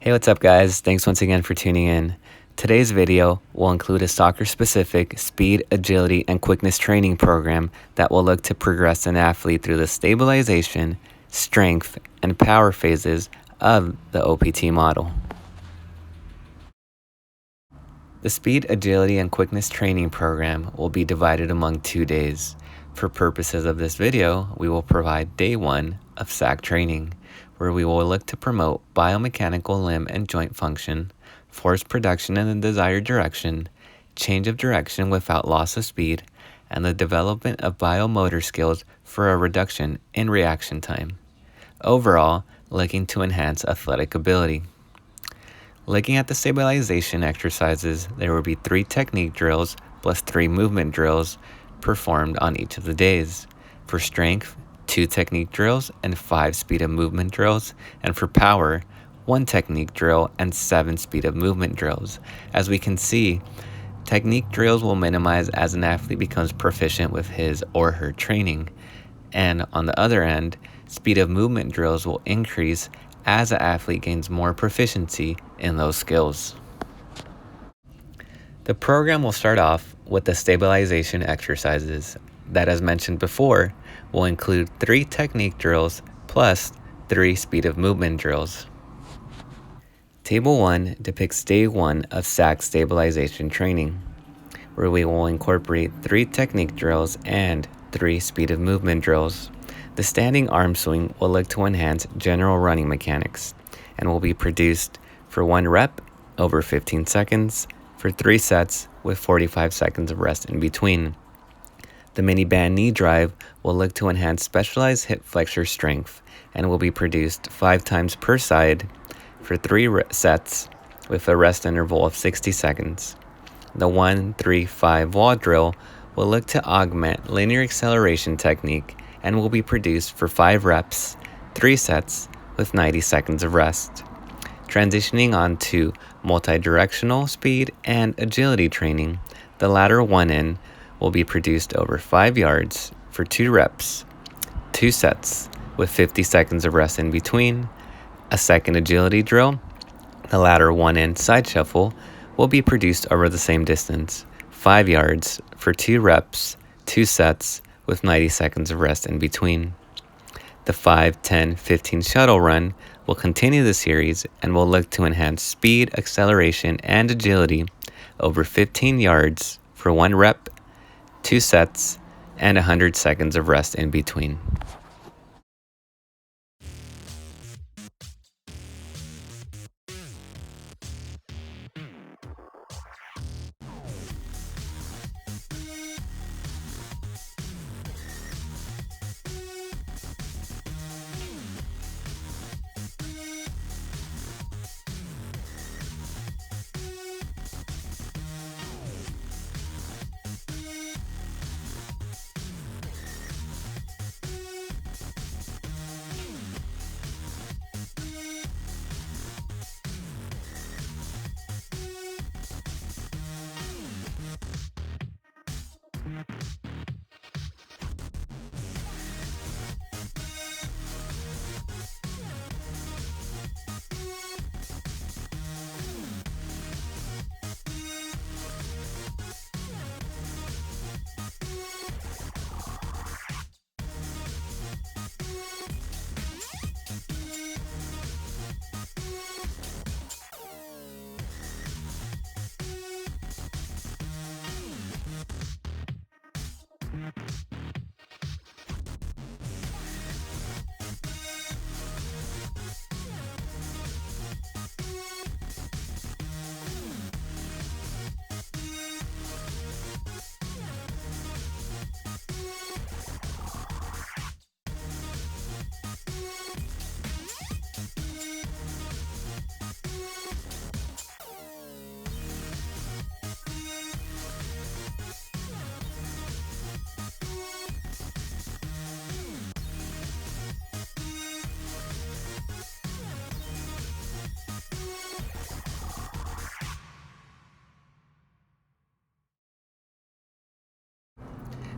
Hey, what's up guys? Thanks once again for tuning in. Today's video will include a soccer-specific speed, agility, and quickness training program that will look to progress an athlete through the stabilization, strength, and power phases of the OPT model. The speed, agility, and quickness training program will be divided among 2 days. For purposes of this video, we will provide day 1 of SAQ training, where we will look to promote biomechanical limb and joint function, force production in the desired direction, change of direction without loss of speed, and the development of biomotor skills for a reduction in reaction time. Overall, looking to enhance athletic ability. Looking at the stabilization exercises, there will be 3 technique drills plus 3 movement drills performed on each of the days. For strength, 2 technique drills and 5 speed of movement drills, and for power, 1 technique drill and 7 speed of movement drills. As we can see, technique drills will minimize as an athlete becomes proficient with his or her training, and on the other end, speed of movement drills will increase as an athlete gains more proficiency in those skills. The program will start off with the stabilization exercises that, as mentioned before, will include 3 technique drills plus 3 speed of movement drills. Table 1 depicts day 1 of SAQ stabilization training, where we will incorporate 3 technique drills and 3 speed of movement drills. The standing arm swing will look to enhance general running mechanics and will be produced for 1 rep over 15 seconds for 3 sets with 45 seconds of rest in between. The mini band knee drive will look to enhance specialized hip flexor strength and will be produced 5 times per side for 3 sets with a rest interval of 60 seconds. The 1-3-5 wall drill will look to augment linear acceleration technique and will be produced for 5 reps, 3 sets with 90 seconds of rest. Transitioning on to multi-directional speed and agility training, the lateral 1-in will be produced over 5 yards for 2 reps, 2 sets with 50 seconds of rest in between. A second agility drill, the lateral 1-in side shuffle, will be produced over the same distance, 5 yards for 2 reps, 2 sets with 90 seconds of rest in between. The 5, 10, 15 shuttle run will continue the series and will look to enhance speed, acceleration, and agility over 15 yards for 1 rep, 2 sets, and 100 seconds of rest in between.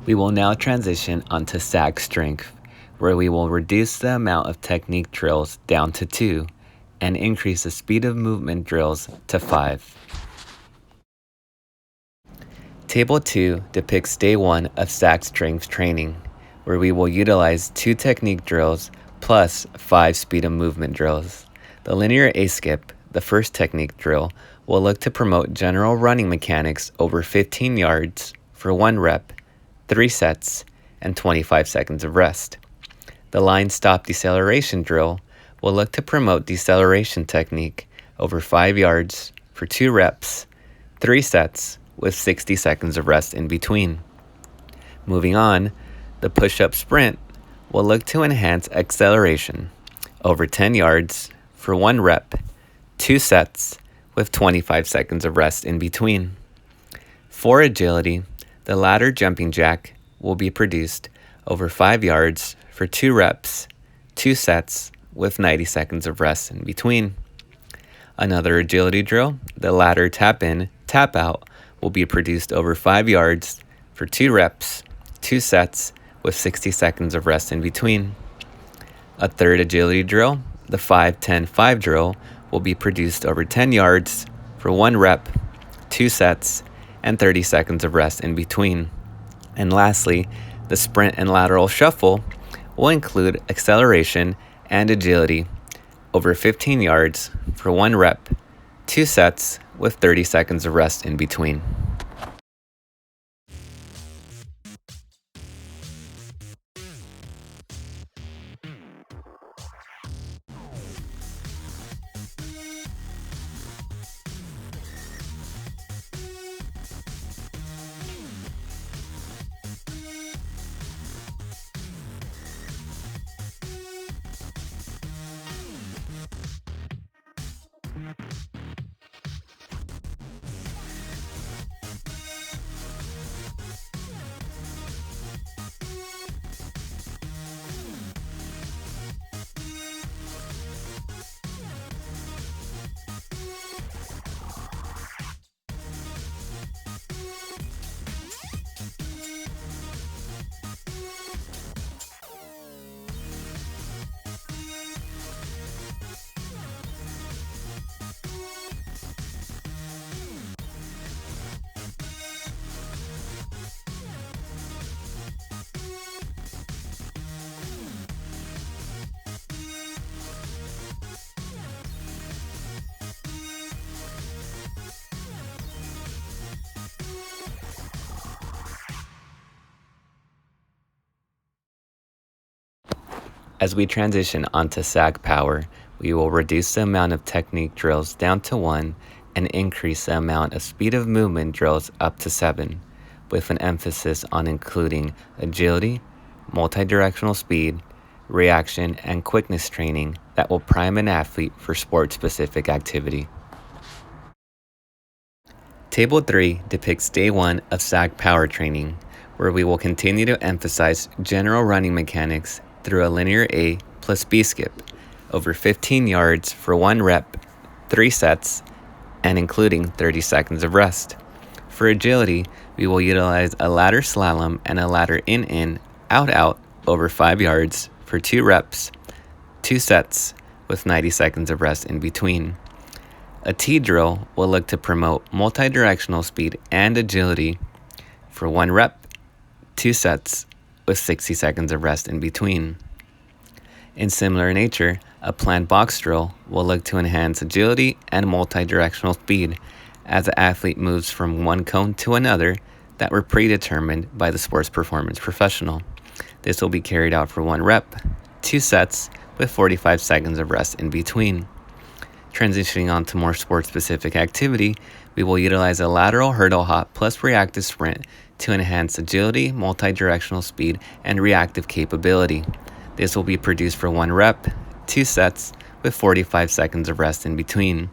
We will now transition onto SAQ strength, where we will reduce the amount of technique drills down to 2 and increase the speed of movement drills to 5. Table 2 depicts day 1 of SAQ strength training, where we will utilize 2 technique drills plus 5 speed of movement drills. The linear A skip, the first technique drill, will look to promote general running mechanics over 15 yards for 1 rep, 3 sets, and 25 seconds of rest. The line stop deceleration drill will look to promote deceleration technique over 5 yards for 2 reps, 3 sets, with 60 seconds of rest in between. Moving on, the push-up sprint will look to enhance acceleration over 10 yards for 1 rep, 2 sets, with 25 seconds of rest in between. For agility, the ladder jumping jack will be produced over 5 yards for 2 reps, 2 sets, with 90 seconds of rest in between. Another agility drill, the ladder tap in, tap out, will be produced over 5 yards for 2 reps, 2 sets, with 60 seconds of rest in between. A third agility drill, the 5-10-5 drill, will be produced over 10 yards for 1 rep, 2 sets, and 30 seconds of rest in between. And lastly, the sprint and lateral shuffle will include acceleration and agility over 15 yards for 1 rep, 2 sets, with 30 seconds of rest in between. As we transition onto SAQ power, we will reduce the amount of technique drills down to 1 and increase the amount of speed of movement drills up to 7, with an emphasis on including agility, multi-directional speed, reaction, and quickness training that will prime an athlete for sport-specific activity. Table 3 depicts day 1 of SAQ power training, where we will continue to emphasize general running mechanics through a linear A plus B skip over 15 yards for 1 rep, 3 sets, and including 30 seconds of rest. For agility, we will utilize a ladder slalom and a ladder in, out over 5 yards for 2 reps, 2 sets, with 90 seconds of rest in between. A T drill will look to promote multi-directional speed and agility for 1 rep, 2 sets, with 60 seconds of rest in between. In similar nature, a planned box drill will look to enhance agility and multi-directional speed as the athlete moves from one cone to another that were predetermined by the sports performance professional. This will be carried out for 1 rep, 2 sets, with 45 seconds of rest in between. Transitioning on to more sport-specific activity, we will utilize a lateral hurdle hop plus reactive sprint to enhance agility, multi-directional speed, and reactive capability. This will be produced for 1 rep, 2 sets, with 45 seconds of rest in between.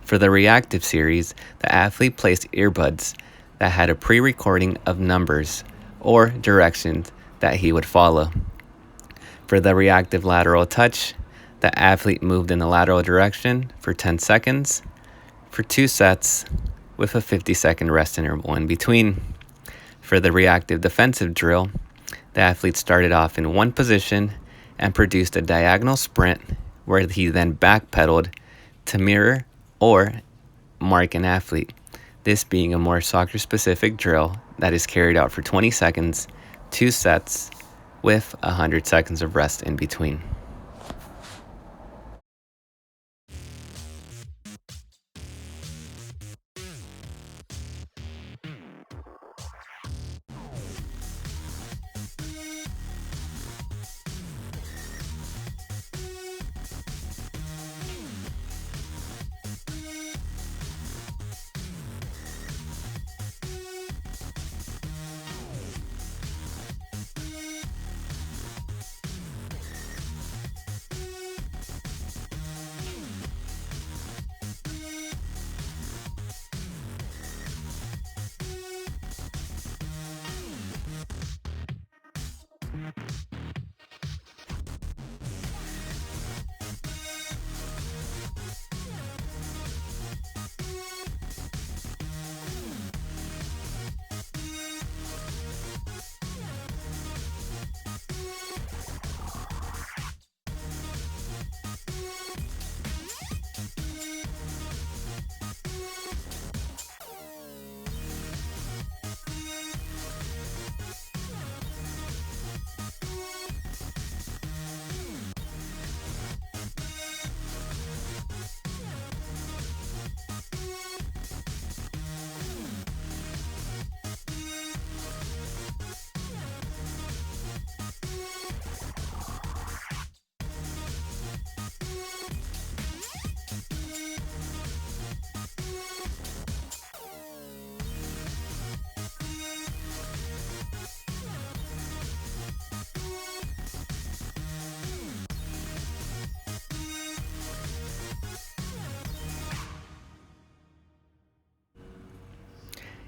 For the reactive series, the athlete placed earbuds that had a pre-recording of numbers or directions that he would follow. For the reactive lateral touch, the athlete moved in the lateral direction for 10 seconds for 2 sets with a 50-second rest interval in between. For the reactive defensive drill, the athlete started off in one position and produced a diagonal sprint where he then backpedaled to mirror or mark an athlete, this being a more soccer-specific drill that is carried out for 20 seconds, 2 sets, with 100 seconds of rest in between.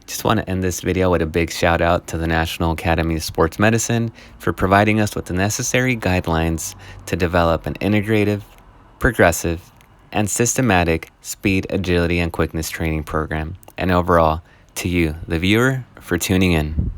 Just want to end this video with a big shout out to the National Academy of Sports Medicine for providing us with the necessary guidelines to develop an integrative, progressive, and systematic speed, agility, and quickness training program. And overall, to you, the viewer, for tuning in.